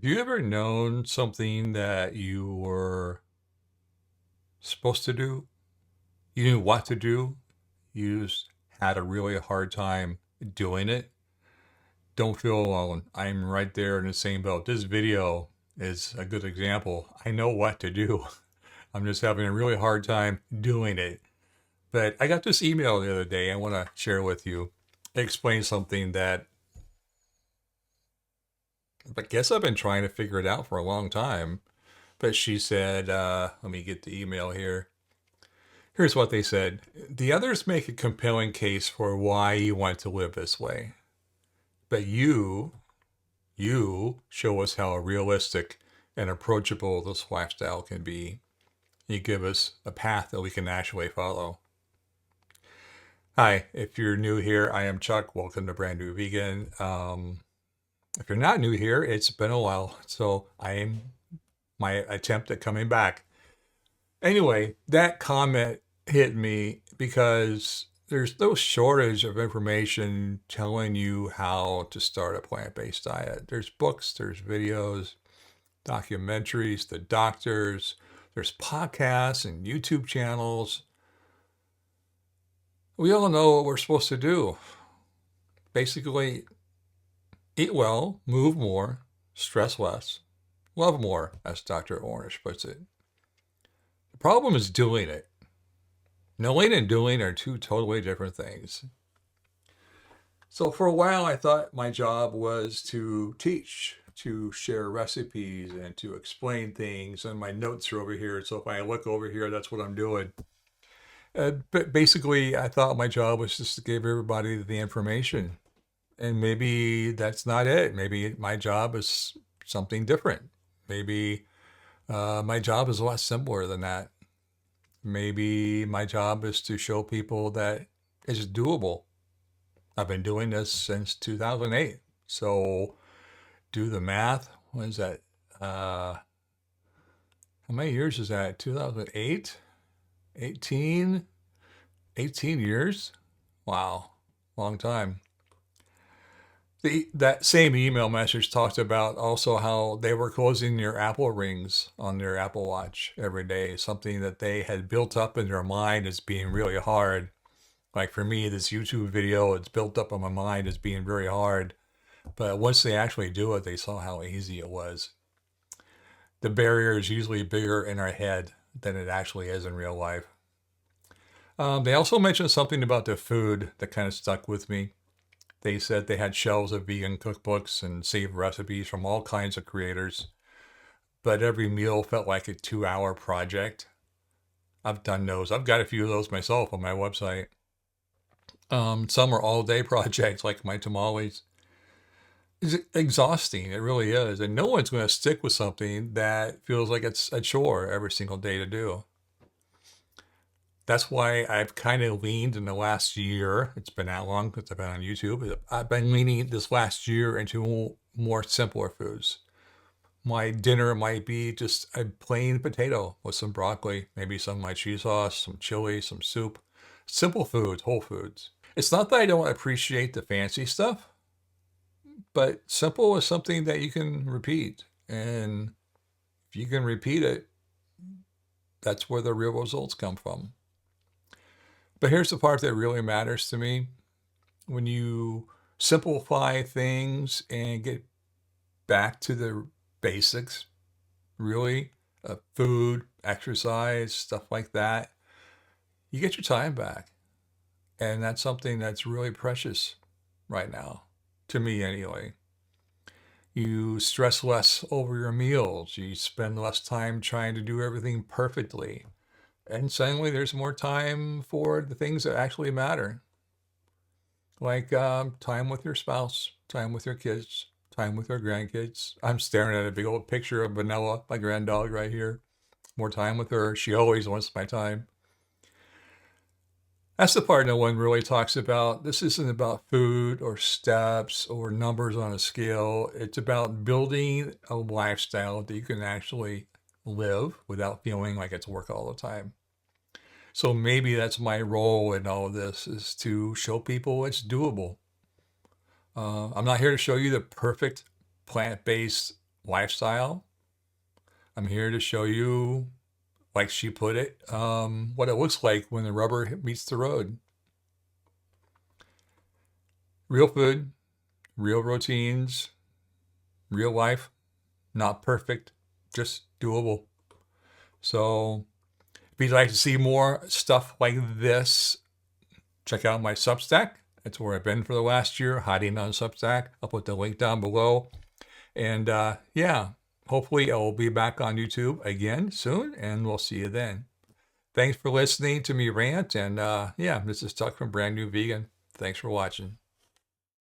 Do you ever known something that you were supposed to do? You knew what to do. You just had a really hard time doing it. Don't feel alone. I'm right there in the same boat. This video is a good example. I know what to do. I'm just having a really hard time doing it. But I got this email the other day I want to share with you. It explains something that I guess I've been trying to figure it out for a long time. But she said, let me get the email here. Here's what they said. The others make a compelling case for why you want to live this way. But you show us how realistic and approachable this lifestyle can be. You give us a path that we can actually follow. Hi, if you're new here, I am Chuck. Welcome to Brand New Vegan. If you're not new here, it's been a while, so I am my attempt at coming back. Anyway, that comment hit me because there's no shortage of information telling you how to start a plant-based diet. There's books, there's videos, documentaries, the doctors, there's podcasts and YouTube channels. We all know what we're supposed to do. Basically, eat well, move more, stress less, love more, as Dr. Ornish puts it. The problem is doing it. Knowing and doing are two totally different things. So for a while, I thought my job was to teach, to share recipes, and to explain things. And my notes are over here. So if I look over here, that's what I'm doing. But basically, I thought my job was just to give everybody the information. And maybe that's not it. Maybe my job is something different. Maybe my job is a lot simpler than that. Maybe my job is to show people that it's doable. I've been doing this since 2008. So do the math. What is that? How many years is that? 2008? 18 years? Wow. Long time. That same email message talked about also how they were closing their Apple rings on their Apple Watch every day, something that they had built up in their mind as being really hard. Like for me, this YouTube video, it's built up in my mind as being very hard. But once they actually do it, they saw how easy it was. The barrier is usually bigger in our head than it actually is in real life. They also mentioned something about the food that kind of stuck with me. They said they had shelves of vegan cookbooks and saved recipes from all kinds of creators, but every meal felt like a 2-hour project. I've done those. I've got a few of those myself on my website. Some are all-day projects, like my tamales. It's exhausting. It really is. And no one's going to stick with something that feels like it's a chore every single day to do. That's why I've kind of leaned in the last year. It's been that long since I've been on YouTube. I've been leaning this last year into more simpler foods. My dinner might be just a plain potato with some broccoli, maybe some of my cheese sauce, some chili, some soup. Simple foods, whole foods. It's not that I don't appreciate the fancy stuff, but simple is something that you can repeat. And if you can repeat it, that's where the real results come from. But here's the part that really matters to me. When you simplify things and get back to the basics, really, food, exercise, stuff like that, you get your time back. And that's something that's really precious right now, to me anyway. You stress less over your meals. You spend less time trying to do everything perfectly. And suddenly there's more time for the things that actually matter. Like time with your spouse, time with your kids, time with your grandkids. I'm staring at a big old picture of Vanilla, my grand dog right here. More time with her. She always wants my time. That's the part no one really talks about. This isn't about food or steps or numbers on a scale. It's about building a lifestyle that you can actually live without feeling like it's work all the time. So maybe that's my role in all of this, is to show people it's doable. I'm not here to show you the perfect plant-based lifestyle. I'm here to show you, like she put it, what it looks like when the rubber meets the road. Real food, real routines, real life, not perfect, just doable. So if you'd like to see more stuff like this, check out my Substack. That's where I've been for the last year, hiding on Substack. I'll put the link down below. And yeah, hopefully I will be back on YouTube again soon, and we'll see you then. Thanks for listening to me rant. And yeah, this is Tuck from Brand New Vegan. Thanks for watching.